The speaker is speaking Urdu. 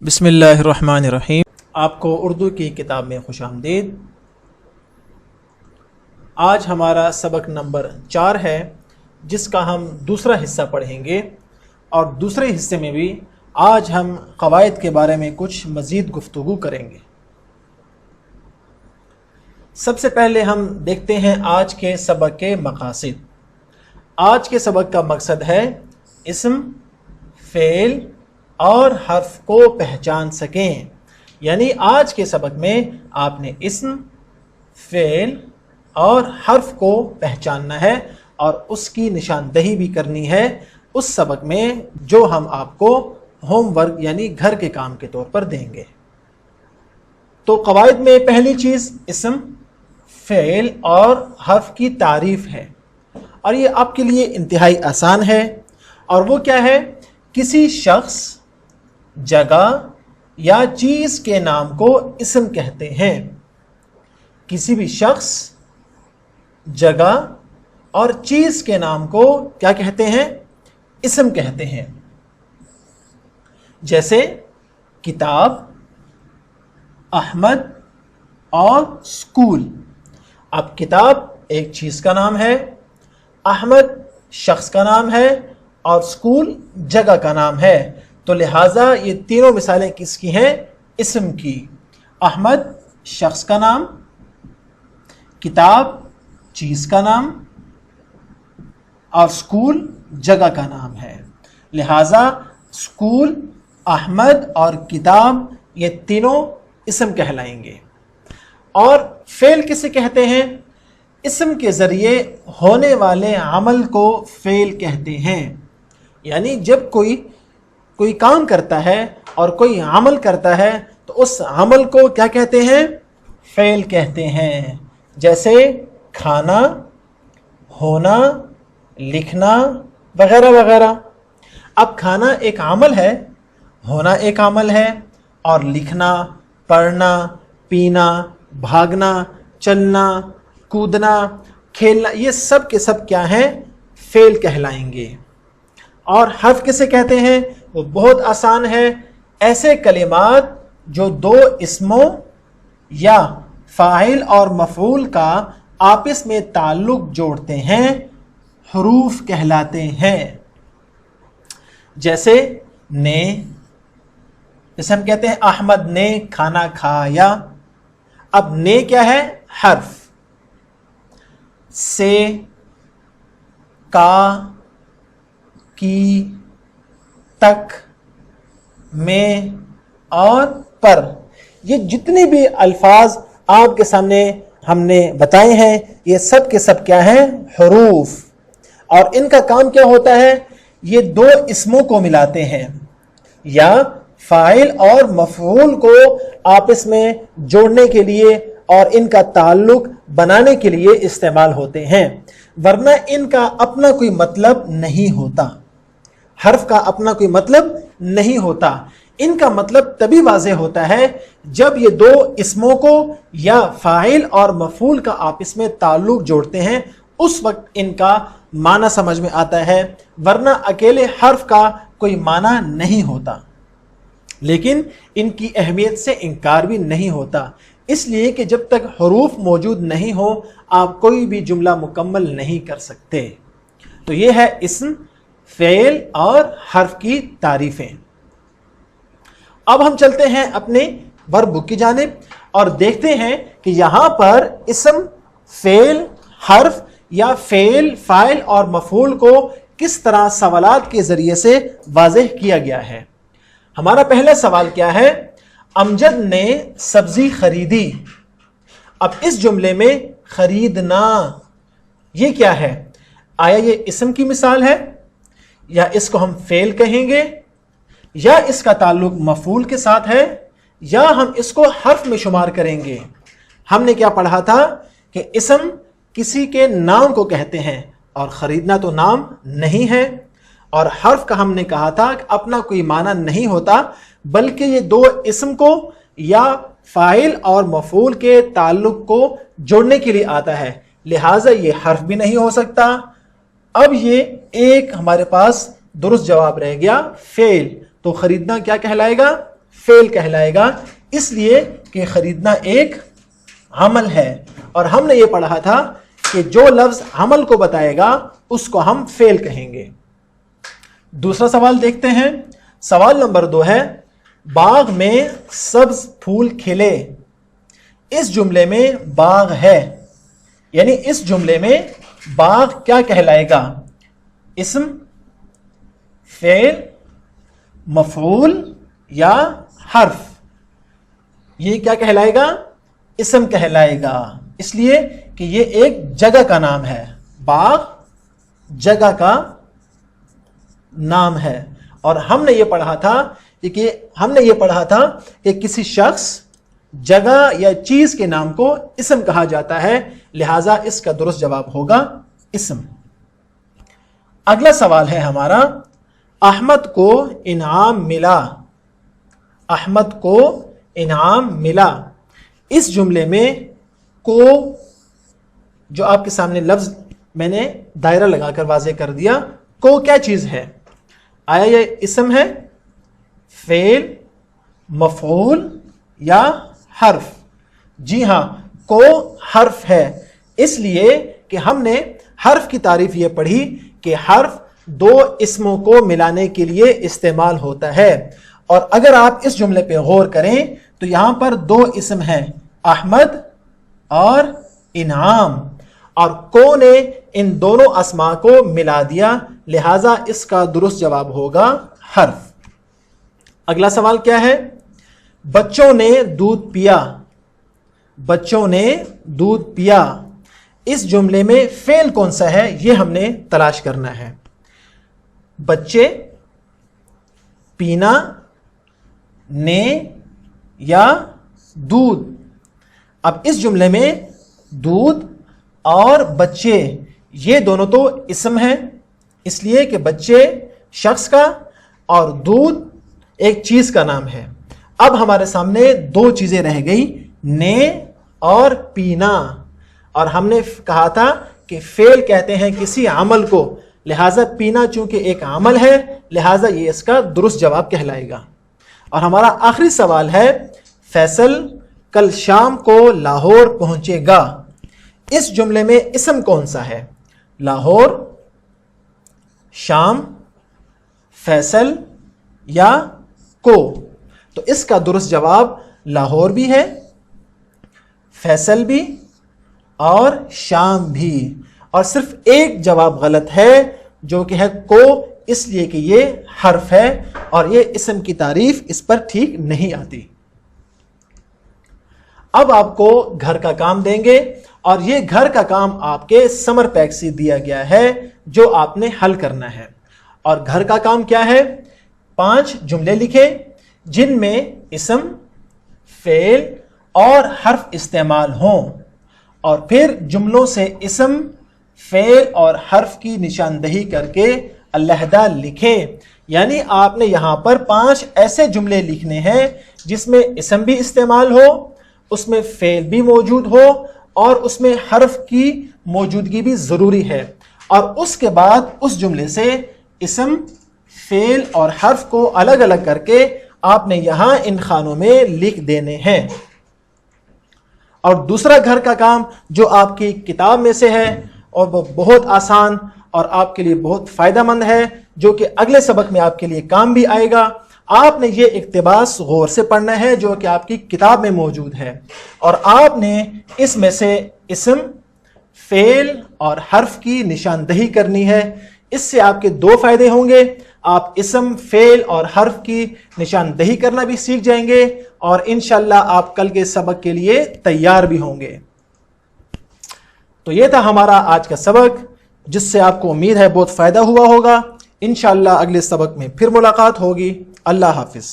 بسم اللہ الرحمن الرحیم۔ آپ کو اردو کی کتاب میں خوش آمدید۔ آج ہمارا سبق نمبر 4 ہے، جس کا ہم دوسرا حصہ پڑھیں گے، اور دوسرے حصے میں بھی آج ہم قواعد کے بارے میں کچھ مزید گفتگو کریں گے۔ سب سے پہلے ہم دیکھتے ہیں آج کے سبق کے مقاصد۔ آج کے سبق کا مقصد ہے اسم، فعل اور حرف کو پہچان سکیں، یعنی آج کے سبق میں آپ نے اسم، فعل اور حرف کو پہچاننا ہے اور اس کی نشاندہی بھی کرنی ہے اس سبق میں، جو ہم آپ کو ہوم ورک یعنی گھر کے کام کے طور پر دیں گے۔ تو قواعد میں پہلی چیز اسم، فعل اور حرف کی تعریف ہے، اور یہ آپ کے لیے انتہائی آسان ہے۔ اور وہ کیا ہے؟ کسی شخص، جگہ یا چیز کے نام کو اسم کہتے ہیں۔ کسی بھی شخص، جگہ اور چیز کے نام کو کیا کہتے ہیں؟ اسم کہتے ہیں۔ جیسے کتاب، احمد اور اسکول۔ اب کتاب ایک چیز کا نام ہے، احمد شخص کا نام ہے اور اسکول جگہ کا نام ہے، تو لہٰذا یہ تینوں مثالیں کس کی ہیں؟ اسم کی۔ احمد شخص کا نام، کتاب چیز کا نام اور اسکول جگہ کا نام ہے، لہٰذا اسکول، احمد اور کتاب یہ تینوں اسم کہلائیں گے۔ اور فعل کسے کہتے ہیں؟ اسم کے ذریعے ہونے والے عمل کو فعل کہتے ہیں، یعنی جب کوئی کام کرتا ہے اور کوئی عمل کرتا ہے تو اس عمل کو کیا کہتے ہیں؟ فعل کہتے ہیں۔ جیسے کھانا، ہونا، لکھنا وغیرہ وغیرہ۔ اب کھانا ایک عمل ہے، ہونا ایک عمل ہے، اور لکھنا، پڑھنا، پینا، بھاگنا، چلنا، کودنا، کھیلنا، یہ سب کے سب کیا ہیں؟ فعل کہلائیں گے۔ اور حرف کسے کہتے ہیں؟ وہ بہت آسان ہے، ایسے کلمات جو دو اسموں یا فاعل اور مفعول کا آپس میں تعلق جوڑتے ہیں، حروف کہلاتے ہیں۔ جیسے نے، جیسے ہم کہتے ہیں احمد نے کھانا کھایا۔ اب نے کیا ہے؟ حرف۔ سے، کا، کی، تک، میں اور پر، یہ جتنے بھی الفاظ آپ کے سامنے ہم نے بتائے ہیں، یہ سب کے سب کیا ہیں؟ حروف۔ اور ان کا کام کیا ہوتا ہے؟ یہ دو اسموں کو ملاتے ہیں یا فاعل اور مفعول کو آپس میں جوڑنے کے لیے اور ان کا تعلق بنانے کے لیے استعمال ہوتے ہیں، ورنہ ان کا اپنا کوئی مطلب نہیں ہوتا۔ حرف کا اپنا کوئی مطلب نہیں ہوتا۔ ان کا مطلب تبھی واضح ہوتا ہے جب یہ دو اسموں کو یا فاعل اور مفعول کا آپس میں تعلق جوڑتے ہیں، اس وقت ان کا معنی سمجھ میں آتا ہے، ورنہ اکیلے حرف کا کوئی معنی نہیں ہوتا۔ لیکن ان کی اہمیت سے انکار بھی نہیں ہوتا، اس لیے کہ جب تک حروف موجود نہیں ہو آپ کوئی بھی جملہ مکمل نہیں کر سکتے۔ تو یہ ہے اسم، فعل اور حرف کی تعریفیں۔ اب ہم چلتے ہیں اپنے ورب بک کی جانب اور دیکھتے ہیں کہ یہاں پر اسم، فعل، حرف یا فعل، فاعل اور مفعول کو کس طرح سوالات کے ذریعے سے واضح کیا گیا ہے۔ ہمارا پہلا سوال کیا ہے؟ امجد نے سبزی خریدی۔ اب اس جملے میں خریدنا یہ کیا ہے؟ آیا یہ اسم کی مثال ہے، یا اس کو ہم فعل کہیں گے، یا اس کا تعلق مفعول کے ساتھ ہے، یا ہم اس کو حرف میں شمار کریں گے؟ ہم نے کیا پڑھا تھا کہ اسم کسی کے نام کو کہتے ہیں اور خریدنا تو نام نہیں ہے، اور حرف کا ہم نے کہا تھا کہ اپنا کوئی معنی نہیں ہوتا، بلکہ یہ دو اسم کو یا فاعل اور مفعول کے تعلق کو جوڑنے کے لیے آتا ہے، لہٰذا یہ حرف بھی نہیں ہو سکتا۔ اب یہ ایک ہمارے پاس درست جواب رہ گیا فعل، تو خریدنا کیا کہلائے گا؟ فعل کہلائے گا، اس لیے کہ خریدنا ایک عمل ہے، اور ہم نے یہ پڑھا تھا کہ جو لفظ عمل کو بتائے گا اس کو ہم فعل کہیں گے۔ دوسرا سوال دیکھتے ہیں، سوال نمبر 2 ہے، باغ میں سبز پھول کھلے۔ اس جملے میں باغ ہے، یعنی اس جملے میں باغ کیا کہلائے گا؟ اسم، فعل، مفعول یا حرف؟ یہ کیا کہلائے گا؟ اسم کہلائے گا، اس لیے کہ یہ ایک جگہ کا نام ہے۔ باغ جگہ کا نام ہے، اور ہم نے یہ پڑھا تھا کہ کسی شخص، جگہ یا چیز کے نام کو اسم کہا جاتا ہے، لہذا اس کا درست جواب ہوگا اسم۔ اگلا سوال ہے ہمارا، احمد کو انعام ملا۔ احمد کو انعام ملا، اس جملے میں کو، جو آپ کے سامنے لفظ میں نے دائرہ لگا کر واضح کر دیا، کو کیا چیز ہے؟ آیا یہ اسم ہے، فعل، مفعول یا حرف؟ جی ہاں، کو حرف ہے، اس لیے کہ ہم نے حرف کی تعریف یہ پڑھی کہ حرف 2 اسموں کو ملانے کے لیے استعمال ہوتا ہے، اور اگر آپ اس جملے پہ غور کریں تو یہاں پر 2 اسم ہیں، احمد اور انعام، اور کو نے ان دونوں اسماء کو ملا دیا، لہذا اس کا درست جواب ہوگا حرف۔ اگلا سوال کیا ہے؟ بچوں نے دودھ پیا۔ بچوں نے دودھ پیا، اس جملے میں فعل کون سا ہے یہ ہم نے تلاش کرنا ہے۔ بچے، پینا، نے یا دودھ؟ اب اس جملے میں دودھ اور بچے یہ دونوں تو اسم ہیں، اس لیے کہ بچے شخص کا اور دودھ ایک چیز کا نام ہے۔ اب ہمارے سامنے 2 چیزیں رہ گئی، نے اور پینا، اور ہم نے کہا تھا کہ فعل کہتے ہیں کسی عمل کو، لہٰذا پینا چونکہ ایک عمل ہے لہٰذا یہ اس کا درست جواب کہلائے گا۔ اور ہمارا آخری سوال ہے، فیصل کل شام کو لاہور پہنچے گا۔ اس جملے میں اسم کون سا ہے؟ لاہور، شام، فیصل یا کو؟ تو اس کا درست جواب لاہور بھی ہے، فیصل بھی اور شام بھی، اور صرف ایک جواب غلط ہے جو کہ ہے کو، اس لیے کہ یہ حرف ہے اور یہ اسم کی تعریف اس پر ٹھیک نہیں آتی۔ اب آپ کو گھر کا کام دیں گے، اور یہ گھر کا کام آپ کے سمر پیک سے دیا گیا ہے جو آپ نے حل کرنا ہے۔ اور گھر کا کام کیا ہے؟ 5 جملے لکھیں جن میں اسم، فعل اور حرف استعمال ہوں، اور پھر جملوں سے اسم، فعل اور حرف کی نشاندہی کر کے علیحدہ لکھیں۔ یعنی آپ نے یہاں پر 5 ایسے جملے لکھنے ہیں جس میں اسم بھی استعمال ہو، اس میں فعل بھی موجود ہو، اور اس میں حرف کی موجودگی بھی ضروری ہے، اور اس کے بعد اس جملے سے اسم، فعل اور حرف کو الگ الگ کر کے آپ نے یہاں ان خانوں میں لکھ دینے ہیں۔ اور دوسرا گھر کا کام جو آپ کی کتاب میں سے ہے، اور وہ بہت آسان اور آپ کے لیے بہت فائدہ مند ہے، جو کہ اگلے سبق میں آپ کے لیے کام بھی آئے گا۔ آپ نے یہ اقتباس غور سے پڑھنا ہے جو کہ آپ کی کتاب میں موجود ہے، اور آپ نے اس میں سے اسم، فعل اور حرف کی نشاندہی کرنی ہے۔ اس سے آپ کے 2 فائدے ہوں گے، آپ اسم، فعل اور حرف کی نشاندہی کرنا بھی سیکھ جائیں گے، اور انشاءاللہ آپ کل کے سبق کے لیے تیار بھی ہوں گے۔ تو یہ تھا ہمارا آج کا سبق، جس سے آپ کو امید ہے بہت فائدہ ہوا ہوگا۔ انشاءاللہ اگلے سبق میں پھر ملاقات ہوگی۔ اللہ حافظ۔